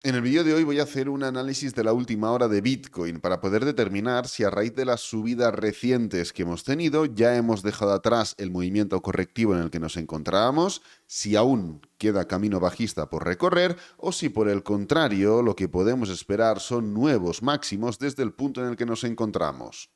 En el vídeo de hoy voy a hacer un análisis de la última hora de Bitcoin para poder determinar si a raíz de las subidas recientes que hemos tenido ya hemos dejado atrás el movimiento correctivo en el que nos encontrábamos, si aún queda camino bajista por recorrer o si por el contrario lo que podemos esperar son nuevos máximos desde el punto en el que nos encontramos.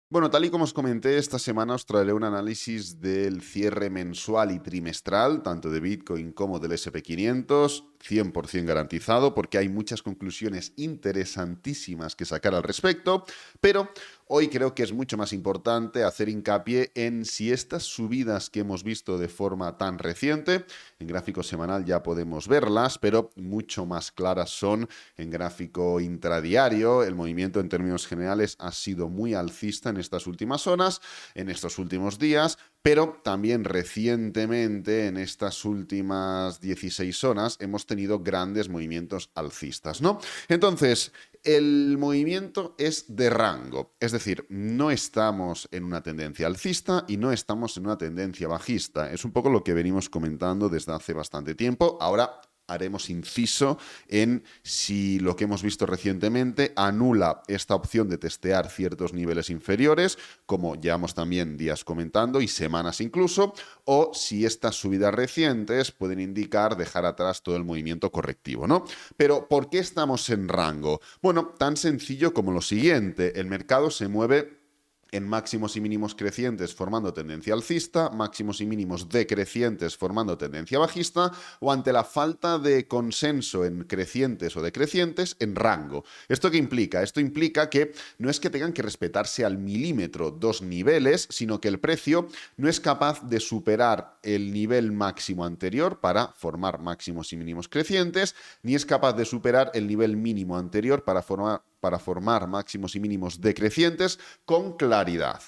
Bueno, tal y como os comenté, esta semana os traeré un análisis del cierre mensual y trimestral, tanto de Bitcoin como del SP500, 100% garantizado, porque hay muchas conclusiones interesantísimas que sacar al respecto, pero hoy creo que es mucho más importante hacer hincapié en si estas subidas que hemos visto de forma tan reciente, en gráfico semanal ya podemos verlas, pero mucho más claras son en gráfico intradiario. El movimiento en términos generales ha sido muy alcista en estas últimas horas, en estos últimos días, pero también recientemente, en estas últimas 16 horas, hemos tenido grandes movimientos alcistas, ¿no? Entonces, el movimiento es de rango, es decir, no estamos en una tendencia alcista y no estamos en una tendencia bajista. Es un poco lo que venimos comentando desde hace bastante tiempo. Ahora haremos inciso en si lo que hemos visto recientemente anula esta opción de testear ciertos niveles inferiores, como llevamos también días comentando y semanas incluso, o si estas subidas recientes pueden indicar dejar atrás todo el movimiento correctivo, ¿no? Pero ¿por qué estamos en rango? Bueno, tan sencillo como lo siguiente, el mercado se mueve en máximos y mínimos crecientes formando tendencia alcista, máximos y mínimos decrecientes formando tendencia bajista, o ante la falta de consenso en crecientes o decrecientes, en rango. ¿Esto qué implica? Esto implica que no es que tengan que respetarse al milímetro dos niveles, sino que el precio no es capaz de superar el nivel máximo anterior para formar máximos y mínimos crecientes, ni es capaz de superar el nivel mínimo anterior para formar máximos y mínimos decrecientes con claridad.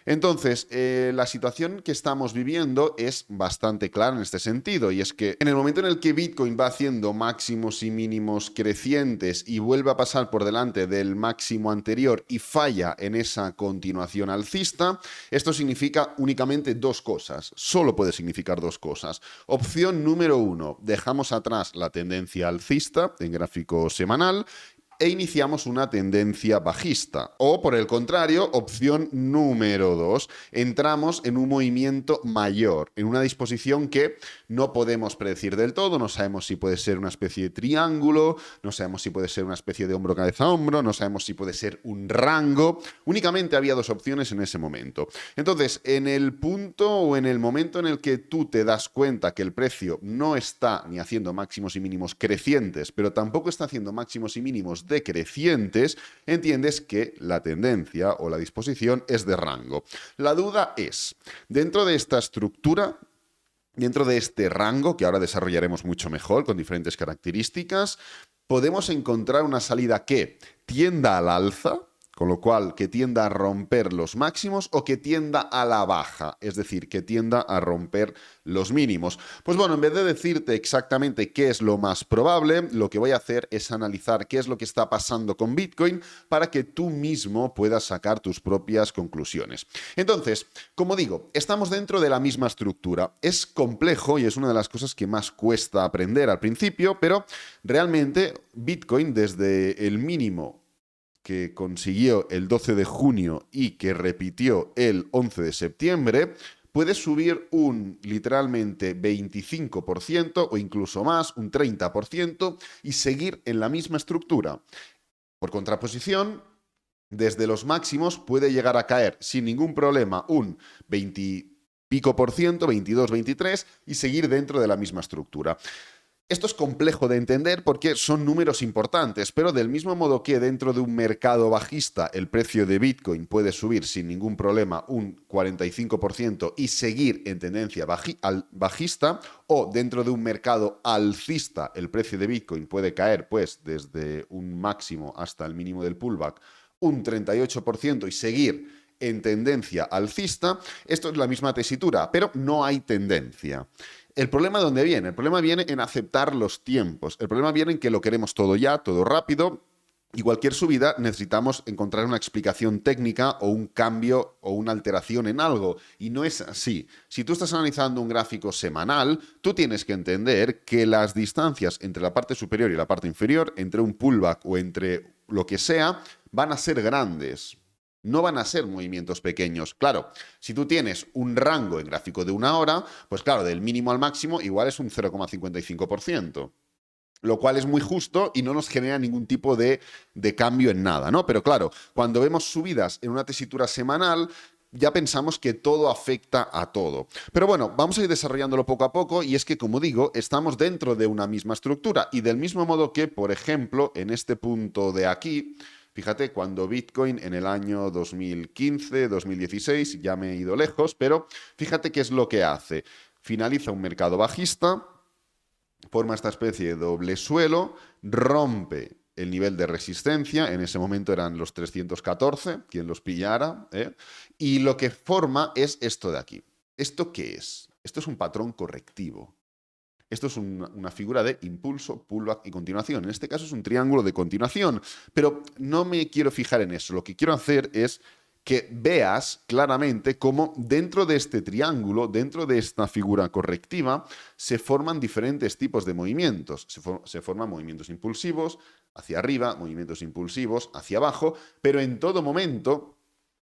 Entonces, la situación que estamos viviendo es bastante clara en este sentido, y es que en el momento en el que Bitcoin va haciendo máximos y mínimos crecientes y vuelve a pasar por delante del máximo anterior y falla en esa continuación alcista, esto significa únicamente dos cosas, solo puede significar dos cosas. Opción número uno, dejamos atrás la tendencia alcista en gráfico semanal e iniciamos una tendencia bajista. O, por el contrario, opción número 2, entramos en un movimiento mayor, en una disposición que no podemos predecir del todo, no sabemos si puede ser una especie de triángulo, no sabemos si puede ser una especie de hombro-cabeza-hombro, no sabemos si puede ser un rango. Únicamente había dos opciones en ese momento. Entonces, en el punto o en el momento en el que tú te das cuenta que el precio no está ni haciendo máximos y mínimos crecientes, pero tampoco está haciendo máximos y mínimos decrecientes, entiendes que la tendencia o la disposición es de rango. La duda es, dentro de esta estructura, dentro de este rango, que ahora desarrollaremos mucho mejor con diferentes características, podemos encontrar una salida que tienda al alza, con lo cual que tienda a romper los máximos, o que tienda a la baja, es decir, que tienda a romper los mínimos. Pues bueno, en vez de decirte exactamente qué es lo más probable, lo que voy a hacer es analizar qué es lo que está pasando con Bitcoin para que tú mismo puedas sacar tus propias conclusiones. Entonces, como digo, estamos dentro de la misma estructura. Es complejo y es una de las cosas que más cuesta aprender al principio, pero realmente Bitcoin desde el mínimo que consiguió el 12 de junio y que repitió el 11 de septiembre, puede subir un literalmente 25% o incluso más, un 30%, y seguir en la misma estructura. Por contraposición, desde los máximos puede llegar a caer sin ningún problema un 20 pico por ciento, 22, 23, y seguir dentro de la misma estructura. Esto es complejo de entender porque son números importantes, pero del mismo modo que dentro de un mercado bajista el precio de Bitcoin puede subir sin ningún problema un 45% y seguir en tendencia bajista, o dentro de un mercado alcista el precio de Bitcoin puede caer pues desde un máximo hasta el mínimo del pullback un 38% y seguir en tendencia alcista, esto es la misma tesitura, pero no hay tendencia. ¿El problema de dónde viene? El problema viene en aceptar los tiempos. El problema viene en que lo queremos todo ya, todo rápido, Y cualquier subida necesitamos encontrar una explicación técnica o un cambio o una alteración en algo. Y no es así. Si tú estás analizando un gráfico semanal, tú tienes que entender que las distancias entre la parte superior y la parte inferior, entre un pullback o entre lo que sea, van a ser grandes. No van a ser movimientos pequeños. Claro, si tú tienes un rango en gráfico de 1 hora, pues claro, del mínimo al máximo igual es un 0,55%. Lo cual es muy justo y no nos genera ningún tipo de cambio en nada, ¿no? Pero claro, cuando vemos subidas en una tesitura semanal, ya pensamos que todo afecta a todo. Pero bueno, vamos a ir desarrollándolo poco a poco y es que, como digo, estamos dentro de una misma estructura y del mismo modo que, por ejemplo, en este punto de aquí, fíjate, cuando Bitcoin en el año 2015, 2016, ya me he ido lejos, pero fíjate qué es lo que hace. Finaliza un mercado bajista, forma esta especie de doble suelo, rompe el nivel de resistencia, en ese momento eran los 314, quien los pillara, y lo que forma es esto de aquí. ¿Esto qué es? Esto es un patrón correctivo. Esto es una figura de impulso, pullback y continuación. En este caso es un triángulo de continuación, pero no me quiero fijar en eso. Lo que quiero hacer es que veas claramente cómo dentro de este triángulo, dentro de esta figura correctiva, se forman diferentes tipos de movimientos. Se forman movimientos impulsivos hacia arriba, movimientos impulsivos hacia abajo, pero en todo momento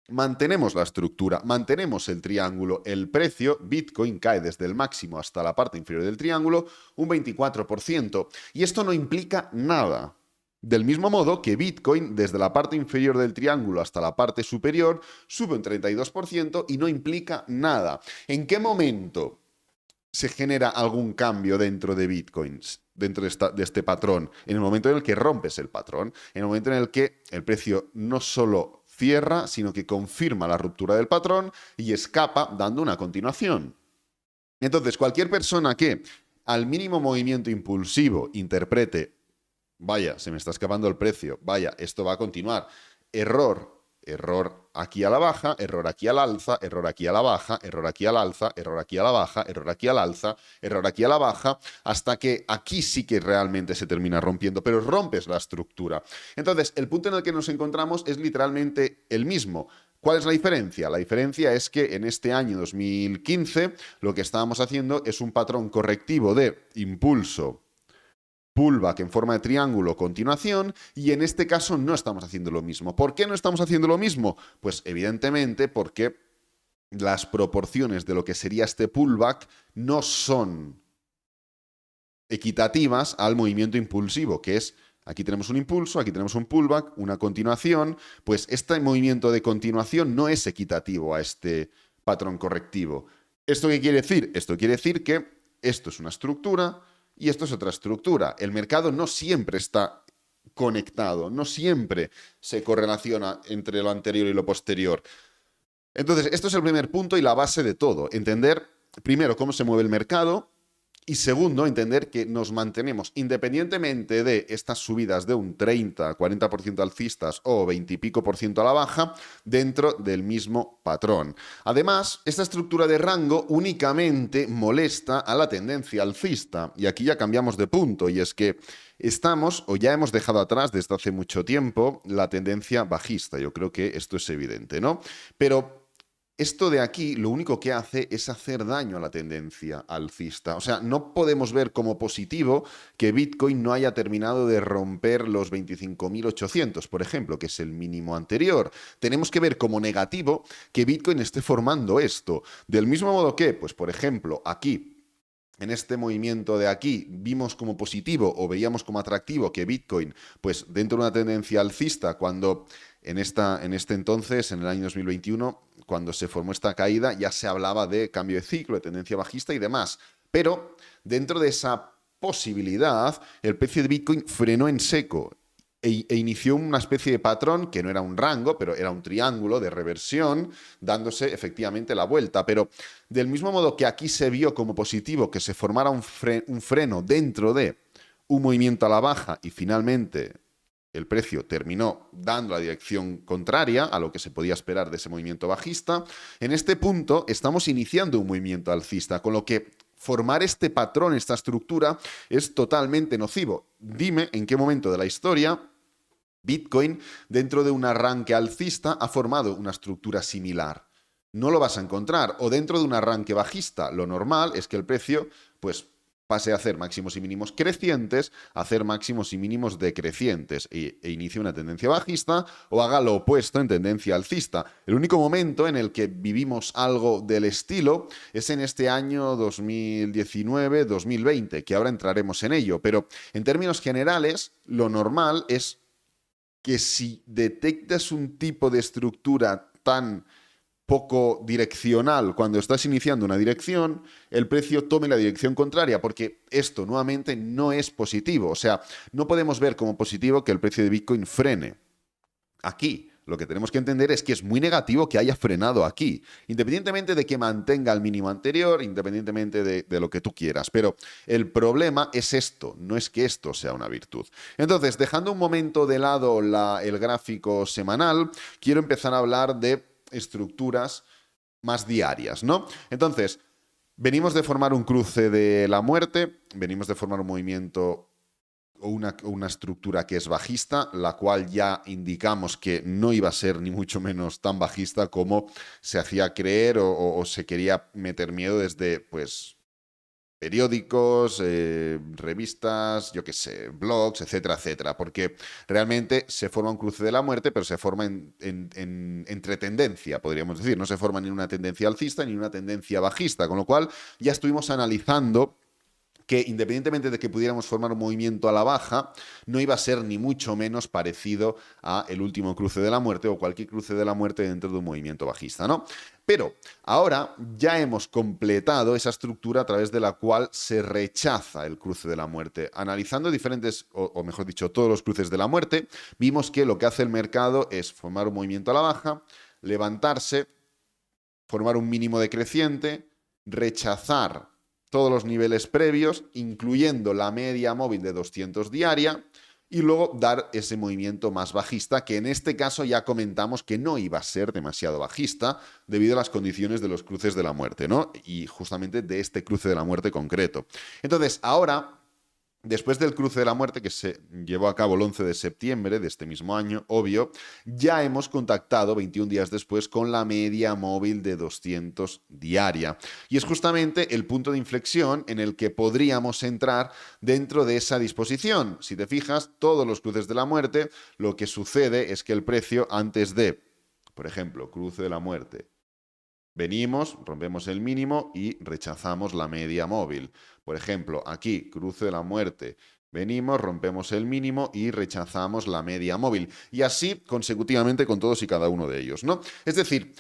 mantenemos la estructura, mantenemos el triángulo. El precio, Bitcoin, cae desde el máximo hasta la parte inferior del triángulo un 24%. Y esto no implica nada. Del mismo modo que Bitcoin, desde la parte inferior del triángulo hasta la parte superior, sube un 32% y no implica nada. ¿En qué momento se genera algún cambio dentro de Bitcoin, dentro de este patrón? En el momento en el que rompes el patrón, en el momento en el que el precio no solo cierra, sino que confirma la ruptura del patrón y escapa dando una continuación. Entonces, cualquier persona que al mínimo movimiento impulsivo interprete: vaya, se me está escapando el precio, vaya, esto va a continuar, error, error aquí a la baja, error aquí al alza, error aquí a la baja, error aquí al alza, error aquí a la baja, error aquí al alza, error aquí a la baja, hasta que aquí sí que realmente se termina rompiendo, pero rompes la estructura. Entonces, el punto en el que nos encontramos es literalmente el mismo. ¿Cuál es la diferencia? La diferencia es que en este año 2015 lo que estábamos haciendo es un patrón correctivo de impulso, pullback en forma de triángulo, continuación, y en este caso no estamos haciendo lo mismo. ¿Por qué no estamos haciendo lo mismo? Pues evidentemente porque las proporciones de lo que sería este pullback no son equitativas al movimiento impulsivo, que es: aquí tenemos un impulso, aquí tenemos un pullback, una continuación. Pues este movimiento de continuación no es equitativo a este patrón correctivo. ¿Esto qué quiere decir? Esto quiere decir que esto es una estructura y esto es otra estructura. El mercado no siempre está conectado, no siempre se correlaciona entre lo anterior y lo posterior. Entonces, esto es el primer punto y la base de todo. Entender, primero, cómo se mueve el mercado. Y segundo, entender que nos mantenemos, independientemente de estas subidas de un 30, 40% alcistas o 20 y pico por ciento a la baja, dentro del mismo patrón. Además, esta estructura de rango únicamente molesta a la tendencia alcista. Y aquí ya cambiamos de punto, y es que estamos, o ya hemos dejado atrás desde hace mucho tiempo, la tendencia bajista. Yo creo que esto es evidente, ¿no? Pero esto de aquí lo único que hace es hacer daño a la tendencia alcista. O sea, no podemos ver como positivo que Bitcoin no haya terminado de romper los 25.800, por ejemplo, que es el mínimo anterior. Tenemos que ver como negativo que Bitcoin esté formando esto. Del mismo modo que, pues por ejemplo, aquí, en este movimiento de aquí, vimos como positivo o veíamos como atractivo que Bitcoin, pues dentro de una tendencia alcista, cuando en este entonces, en el año 2021, cuando se formó esta caída, ya se hablaba de cambio de ciclo, de tendencia bajista y demás. Pero dentro de esa posibilidad, el precio de Bitcoin frenó en seco e inició una especie de patrón que no era un rango, pero era un triángulo de reversión, dándose efectivamente la vuelta. Pero del mismo modo que aquí se vio como positivo que se formara un freno dentro de un movimiento a la baja y finalmente el precio terminó dando la dirección contraria a lo que se podía esperar de ese movimiento bajista, en este punto estamos iniciando un movimiento alcista, con lo que formar este patrón, esta estructura, es totalmente nocivo. Dime en qué momento de la historia Bitcoin, dentro de un arranque alcista, ha formado una estructura similar. No lo vas a encontrar. O dentro de un arranque bajista, lo normal es que el precio, pues, pase a hacer máximos y mínimos crecientes, a hacer máximos y mínimos decrecientes e inicie una tendencia bajista o haga lo opuesto en tendencia alcista. El único momento en el que vivimos algo del estilo es en este año 2019-2020, que ahora entraremos en ello, pero en términos generales, lo normal es que si detectas un tipo de estructura tan poco direccional cuando estás iniciando una dirección, el precio tome la dirección contraria, porque esto nuevamente no es positivo. O sea, no podemos ver como positivo que el precio de Bitcoin frene. Aquí lo que tenemos que entender es que es muy negativo que haya frenado aquí, independientemente de que mantenga el mínimo anterior, independientemente de lo que tú quieras. Pero el problema es esto, no es que esto sea una virtud. Entonces, dejando un momento de lado el gráfico semanal, quiero empezar a hablar de estructuras más diarias, ¿no? Entonces, venimos de formar un cruce de la muerte, venimos de formar un movimiento o una estructura que es bajista, la cual ya indicamos que no iba a ser ni mucho menos tan bajista como se hacía creer o se quería meter miedo desde, pues, periódicos, revistas, yo qué sé, blogs, etcétera, etcétera, porque realmente se forma un cruce de la muerte, pero se forma entre tendencia, podríamos decir, no se forma ni una tendencia alcista ni una tendencia bajista, con lo cual ya estuvimos analizando que independientemente de que pudiéramos formar un movimiento a la baja, no iba a ser ni mucho menos parecido a el último cruce de la muerte o cualquier cruce de la muerte dentro de un movimiento bajista, ¿no? Pero ahora ya hemos completado esa estructura a través de la cual se rechaza el cruce de la muerte. Analizando diferentes, o mejor dicho, todos los cruces de la muerte, vimos que lo que hace el mercado es formar un movimiento a la baja, levantarse, formar un mínimo decreciente, rechazar todos los niveles previos, incluyendo la media móvil de 200 diaria, y luego dar ese movimiento más bajista, que en este caso ya comentamos que no iba a ser demasiado bajista debido a las condiciones de los cruces de la muerte, ¿no? Y justamente de este cruce de la muerte concreto. Entonces, ahora, después del cruce de la muerte que se llevó a cabo el 11 de septiembre de este mismo año, obvio, ya hemos contactado 21 días después con la media móvil de 200 diaria. Y es justamente el punto de inflexión en el que podríamos entrar dentro de esa disposición. Si te fijas, todos los cruces de la muerte, lo que sucede es que el precio antes de, por ejemplo, cruce de la muerte, venimos, rompemos el mínimo y rechazamos la media móvil. Por ejemplo, aquí, cruce de la muerte. Venimos, rompemos el mínimo y rechazamos la media móvil. Y así consecutivamente con todos y cada uno de ellos, ¿no? Es decir,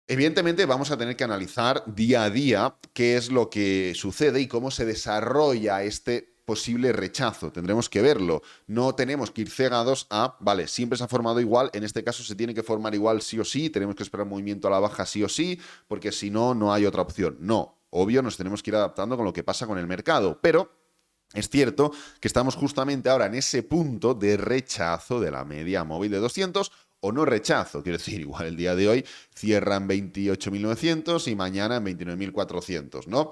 evidentemente vamos a tener que analizar día a día qué es lo que sucede y cómo se desarrolla este posible rechazo. Tendremos que verlo. No tenemos que ir cegados a, vale, siempre se ha formado igual, en este caso se tiene que formar igual sí o sí, tenemos que esperar un movimiento a la baja sí o sí, porque si no, no hay otra opción. No, obvio, nos tenemos que ir adaptando con lo que pasa con el mercado, pero es cierto que estamos justamente ahora en ese punto de rechazo de la media móvil de 200 o no rechazo, quiero decir, igual el día de hoy cierra en 28.900 y mañana en 29.400, ¿no?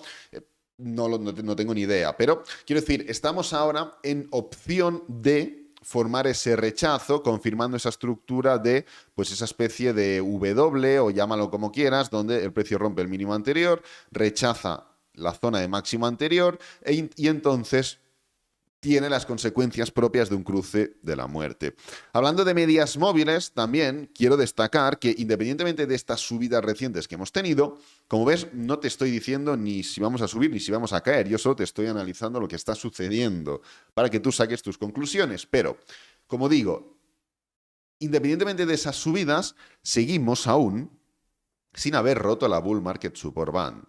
No tengo ni idea, pero quiero decir, estamos ahora en opción de formar ese rechazo, confirmando esa estructura de, pues esa especie de W, o llámalo como quieras, donde el precio rompe el mínimo anterior, rechaza la zona de máximo anterior y entonces tiene las consecuencias propias de un cruce de la muerte. Hablando de medias móviles, también quiero destacar que independientemente de estas subidas recientes que hemos tenido, como ves, no te estoy diciendo ni si vamos a subir ni si vamos a caer, yo solo te estoy analizando lo que está sucediendo para que tú saques tus conclusiones. Pero, como digo, independientemente de esas subidas, seguimos aún sin haber roto la bull market support band.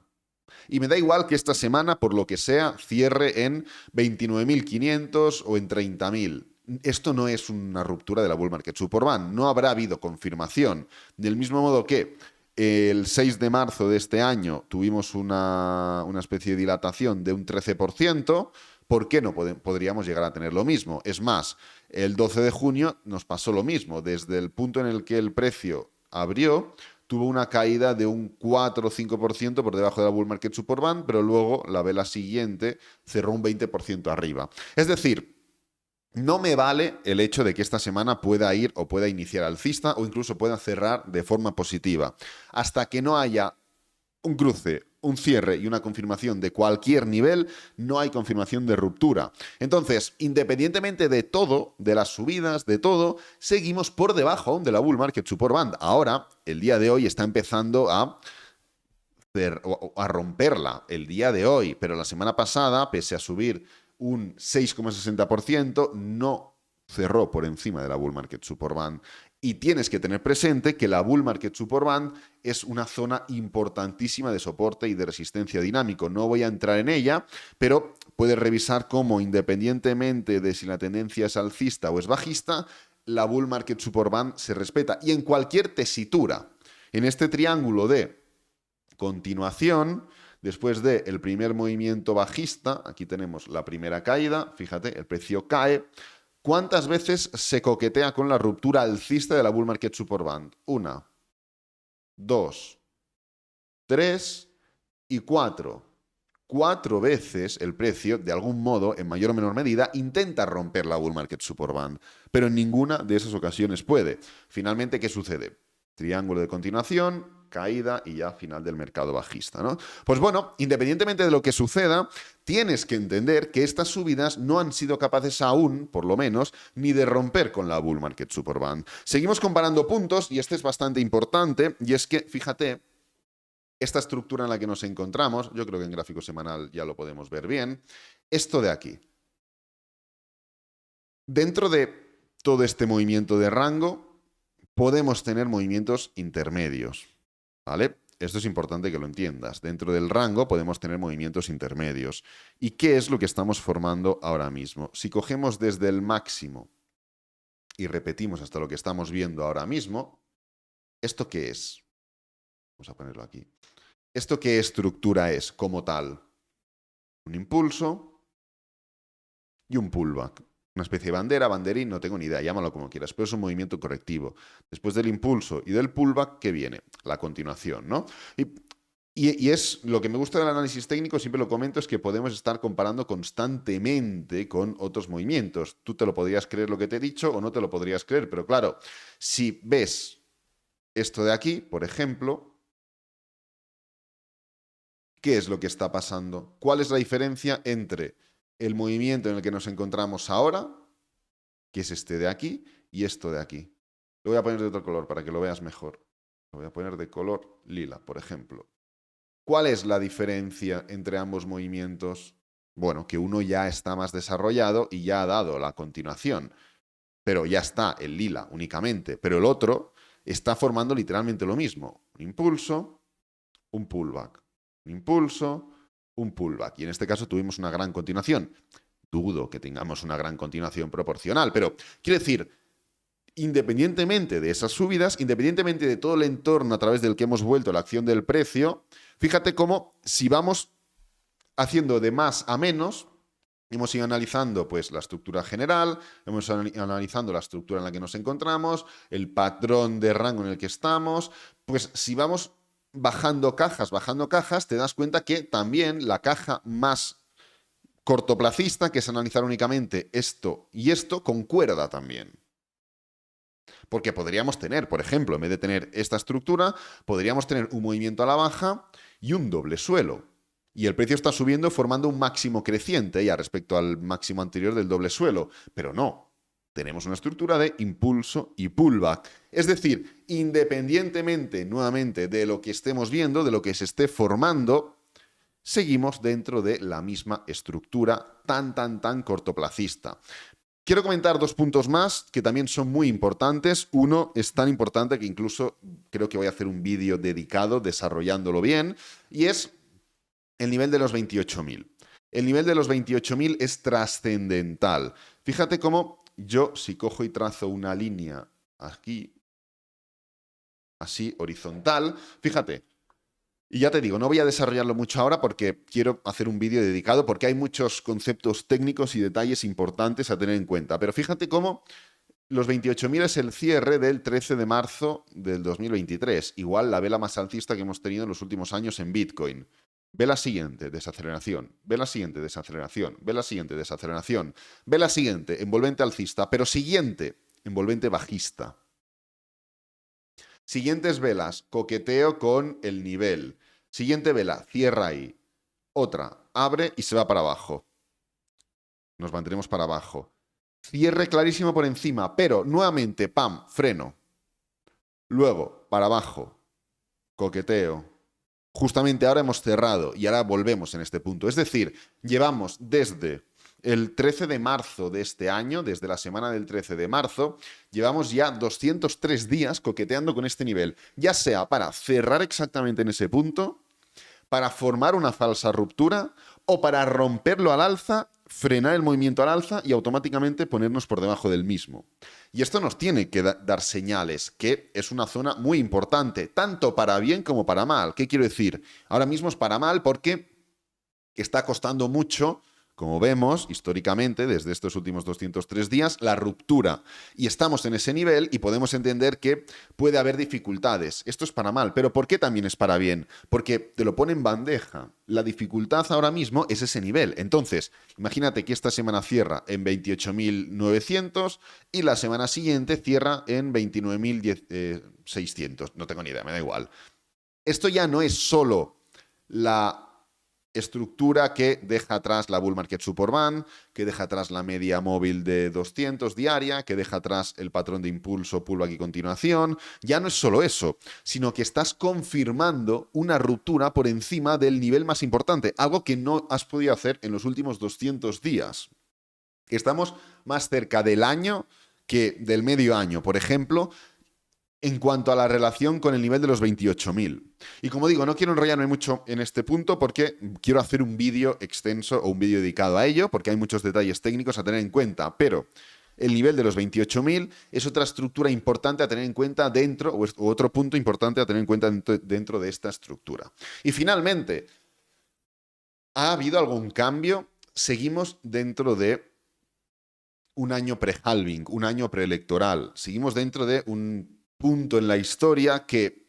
Y me da igual que esta semana, por lo que sea, cierre en 29.500 o en 30.000. Esto no es una ruptura de la bull market support band. No habrá habido confirmación. Del mismo modo que el 6 de marzo de este año tuvimos una especie de dilatación de un 13%, ¿por qué no podríamos llegar a tener lo mismo? Es más, el 12 de junio nos pasó lo mismo. Desde el punto en el que el precio abrió, tuvo una caída de un 4 o 5% por debajo de la bull market support band, pero luego la vela siguiente cerró un 20% arriba. Es decir, No me vale el hecho de que esta semana pueda ir o pueda iniciar alcista o incluso pueda cerrar de forma positiva. Hasta que no haya un cruce, un cierre y una confirmación de cualquier nivel, no hay confirmación de ruptura. Entonces, independientemente de todo, de las subidas, de todo, seguimos por debajo aún de la Bull Market Support Band. Ahora, el día de hoy está empezando a romperla el día de hoy, pero la semana pasada, pese a subir un 6,60%, no cerró por encima de la Bull Market Support Band. Y tienes que tener presente que la Bull Market Support Band es una zona importantísima de soporte y de resistencia dinámico. No voy a entrar en ella, pero puedes revisar cómo, independientemente de si la tendencia es alcista o es bajista, la Bull Market Support Band se respeta. Y en cualquier tesitura, en este triángulo de continuación, después del primer movimiento bajista, aquí tenemos la primera caída, fíjate, el precio cae. ¿Cuántas veces se coquetea con la ruptura alcista de la Bull Market Support Band? 1, 2, 3 y 4. 4 veces el precio, de algún modo, en mayor o menor medida, intenta romper la Bull Market Support Band, pero en ninguna de esas ocasiones puede. Finalmente, ¿qué sucede? Triángulo de continuación, caída y ya final del mercado bajista, ¿no? Pues bueno, independientemente de lo que suceda, tienes que entender que estas subidas no han sido capaces aún, por lo menos, ni de romper con la Bull Market Support Band. Seguimos comparando puntos y este es bastante importante y es que, fíjate, esta estructura en la que nos encontramos, yo creo que en gráfico semanal ya lo podemos ver bien, esto de aquí. Dentro de todo este movimiento de rango, podemos tener movimientos intermedios, ¿vale? Esto es importante que lo entiendas. Dentro del rango podemos tener movimientos intermedios. ¿Y qué es lo que estamos formando ahora mismo? Si cogemos desde el máximo y repetimos hasta lo que estamos viendo ahora mismo, ¿esto qué es? Vamos a ponerlo aquí. ¿Esto qué estructura es como tal? Un impulso y un pullback. Una especie de bandera, banderín, no tengo ni idea, llámalo como quieras, pero es un movimiento correctivo. Después del impulso y del pullback, ¿qué viene? La continuación, ¿no? Y es lo que me gusta del análisis técnico, siempre lo comento, es que podemos estar comparando constantemente con otros movimientos. Tú te lo podrías creer lo que te he dicho o no te lo podrías creer, pero claro, si ves esto de aquí, por ejemplo, ¿qué es lo que está pasando? ¿Cuál es la diferencia entre el movimiento en el que nos encontramos ahora, que es este de aquí, y esto de aquí? Lo voy a poner de otro color para que lo veas mejor. Lo voy a poner de color lila, por ejemplo. ¿Cuál es la diferencia entre ambos movimientos? Bueno, que uno ya está más desarrollado y ya ha dado la continuación, pero ya está el lila únicamente, pero el otro está formando literalmente lo mismo. Un impulso, un pullback. Un impulso, un pullback. Y en este caso tuvimos una gran continuación. Dudo que tengamos una gran continuación proporcional, pero quiero decir, independientemente de esas subidas, independientemente de todo el entorno a través del que hemos vuelto la acción del precio, fíjate cómo si vamos haciendo de más a menos, hemos ido analizando pues la estructura general, hemos ido analizando la estructura en la que nos encontramos, el patrón de rango en el que estamos, pues si vamos bajando cajas, te das cuenta que también la caja más cortoplacista, que es analizar únicamente esto y esto, concuerda también. Porque podríamos tener, por ejemplo, en vez de tener esta estructura, podríamos tener un movimiento a la baja y un doble suelo. Y el precio está subiendo formando un máximo creciente ya respecto al máximo anterior del doble suelo. Pero no, tenemos una estructura de impulso y pullback. Es decir, independientemente nuevamente de lo que estemos viendo, de lo que se esté formando, seguimos dentro de la misma estructura tan cortoplacista. Quiero comentar 2 puntos más que también son muy importantes. Uno es tan importante que incluso creo que voy a hacer un vídeo dedicado desarrollándolo bien, y es el nivel de los 28.000. El nivel de los 28.000 es trascendental. Fíjate cómo yo, si cojo y trazo una línea aquí, así, horizontal, fíjate. Y ya te digo, no voy a desarrollarlo mucho ahora porque quiero hacer un vídeo dedicado, porque hay muchos conceptos técnicos y detalles importantes a tener en cuenta. Pero fíjate cómo los 28.000 es el cierre del 13 de marzo del 2023. Igual la vela más alcista que hemos tenido en los últimos años en Bitcoin. Ve la siguiente, desaceleración. Ve la siguiente, desaceleración. Ve la siguiente, desaceleración. Ve la siguiente, envolvente alcista. Pero siguiente, envolvente bajista. Siguientes velas, coqueteo con el nivel. Siguiente vela, cierra ahí. Otra, abre y se va para abajo. Nos mantenemos para abajo. Cierre clarísimo por encima, pero nuevamente, pam, freno. Luego, para abajo. Coqueteo. Justamente ahora hemos cerrado y ahora volvemos en este punto. Es decir, llevamos desde el 13 de marzo de este año, desde la semana del 13 de marzo, llevamos ya 203 días coqueteando con este nivel, ya sea para cerrar exactamente en ese punto, para formar una falsa ruptura o para romperlo al alza, frenar el movimiento al alza y automáticamente ponernos por debajo del mismo. Y esto nos tiene que dar señales, que es una zona muy importante, tanto para bien como para mal. ¿Qué quiero decir? Ahora mismo es para mal porque está costando mucho, como vemos históricamente desde estos últimos 203 días, la ruptura. Y estamos en ese nivel y podemos entender que puede haber dificultades. Esto es para mal, pero ¿por qué también es para bien? Porque te lo pone en bandeja. La dificultad ahora mismo es ese nivel. Entonces, imagínate que esta semana cierra en 28.900 y la semana siguiente cierra en 29.600. No tengo ni idea, me da igual. Esto ya no es solo la estructura que deja atrás la Bull Market Superman, que deja atrás la media móvil de 200 diaria, que deja atrás el patrón de impulso pullback y continuación. Ya no es solo eso, sino que estás confirmando una ruptura por encima del nivel más importante, algo que no has podido hacer en los últimos 200 días. Estamos más cerca del año que del medio año, por ejemplo, en cuanto a la relación con el nivel de los 28.000. Y como digo, no quiero enrollarme mucho en este punto porque quiero hacer un vídeo extenso o un vídeo dedicado a ello, porque hay muchos detalles técnicos a tener en cuenta, pero el nivel de los 28.000 es otra estructura importante a tener en cuenta dentro, o otro punto importante a tener en cuenta dentro de esta estructura. Y finalmente, ¿ha habido algún cambio? Seguimos dentro de un año pre-halving, un año preelectoral. Seguimos dentro de un punto en la historia que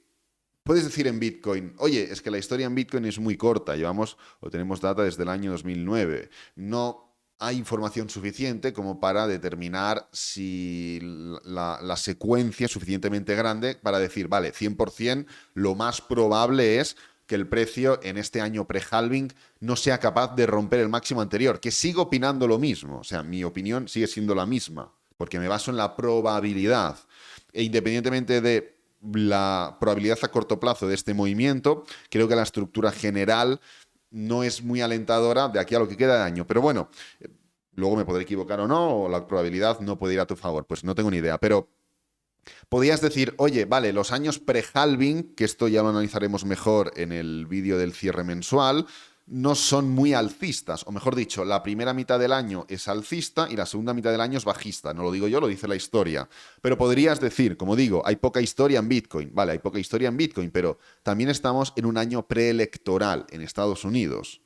puedes decir en Bitcoin, oye, es que la historia en Bitcoin es muy corta, llevamos o tenemos data desde el año 2009. No hay información suficiente como para determinar si la secuencia es suficientemente grande para decir, vale, 100% lo más probable es que el precio en este año pre-halving no sea capaz de romper el máximo anterior, que sigo opinando lo mismo, o sea, mi opinión sigue siendo la misma, porque me baso en la probabilidad. E independientemente de la probabilidad a corto plazo de este movimiento, creo que la estructura general no es muy alentadora de aquí a lo que queda de año. Pero bueno, luego me podré equivocar o no, o la probabilidad no puede ir a tu favor, pues no tengo ni idea. Pero podrías decir, oye, vale, los años pre-halving, que esto ya lo analizaremos mejor en el vídeo del cierre mensual, no son muy alcistas, o mejor dicho, la primera mitad del año es alcista y la segunda mitad del año es bajista. No lo digo yo, lo dice la historia. Pero podrías decir, como digo, hay poca historia en Bitcoin. Vale, hay poca historia en Bitcoin, pero también estamos en un año preelectoral en Estados Unidos.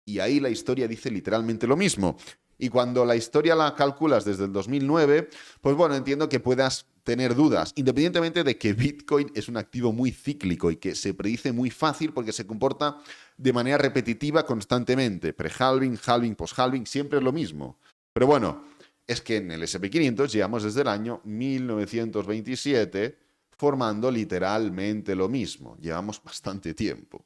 Y ahí la historia dice literalmente lo mismo. Y cuando la historia la calculas desde el 2009, pues bueno, entiendo que puedas tener dudas, independientemente de que Bitcoin es un activo muy cíclico y que se predice muy fácil porque se comporta de manera repetitiva constantemente. Pre-halving, halving, post-halving, siempre es lo mismo. Pero bueno, es que en el S&P 500 llevamos desde el año 1927 formando literalmente lo mismo. Llevamos bastante tiempo.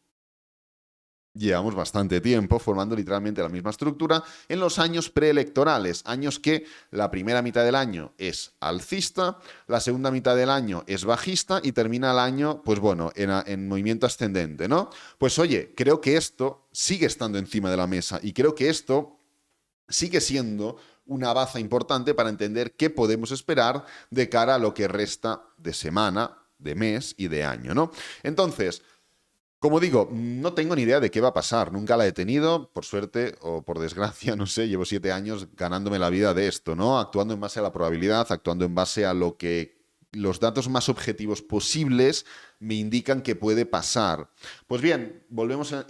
Llevamos bastante tiempo formando literalmente la misma estructura en los años preelectorales, años que la primera mitad del año es alcista, la segunda mitad del año es bajista y termina el año, pues bueno, en movimiento ascendente, ¿no? Pues oye, creo que esto sigue estando encima de la mesa y creo que esto sigue siendo una baza importante para entender qué podemos esperar de cara a lo que resta de semana, de mes y de año, ¿no? Entonces, como digo, no tengo ni idea de qué va a pasar. Nunca la he tenido, por suerte o por desgracia, no sé, llevo 7 años ganándome la vida de esto, ¿no? Actuando en base a la probabilidad, actuando en base a lo que los datos más objetivos posibles me indican que puede pasar. Pues bien, volvemos a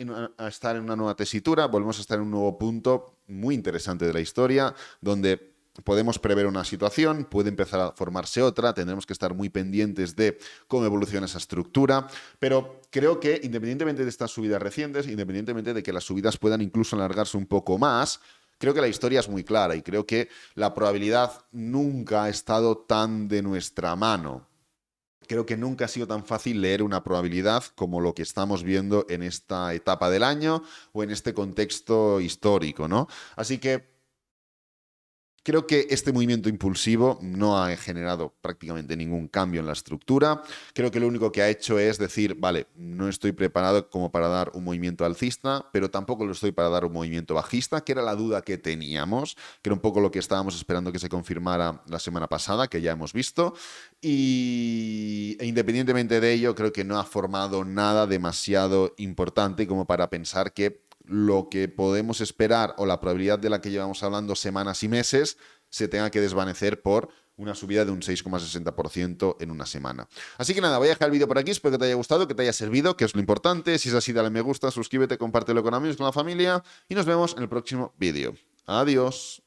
estar en una nueva tesitura, volvemos a estar en un nuevo punto muy interesante de la historia, donde podemos prever una situación, puede empezar a formarse otra, tendremos que estar muy pendientes de cómo evoluciona esa estructura, pero creo que independientemente de estas subidas recientes, independientemente de que las subidas puedan incluso alargarse un poco más, creo que la historia es muy clara y creo que la probabilidad nunca ha estado tan de nuestra mano. Creo que nunca ha sido tan fácil leer una probabilidad como lo que estamos viendo en esta etapa del año o en este contexto histórico, ¿no? Así que creo que este movimiento impulsivo no ha generado prácticamente ningún cambio en la estructura. Creo que lo único que ha hecho es decir, vale, no estoy preparado como para dar un movimiento alcista, pero tampoco lo estoy para dar un movimiento bajista, que era la duda que teníamos, que era un poco lo que estábamos esperando que se confirmara la semana pasada, que ya hemos visto. E independientemente de ello, creo que no ha formado nada demasiado importante como para pensar que lo que podemos esperar o la probabilidad de la que llevamos hablando semanas y meses se tenga que desvanecer por una subida de un 6,60% en una semana. Así que nada, voy a dejar el vídeo por aquí, espero que te haya gustado, que te haya servido, que es lo importante. Si es así, dale me gusta, suscríbete, compártelo con amigos, con la familia y nos vemos en el próximo vídeo. Adiós.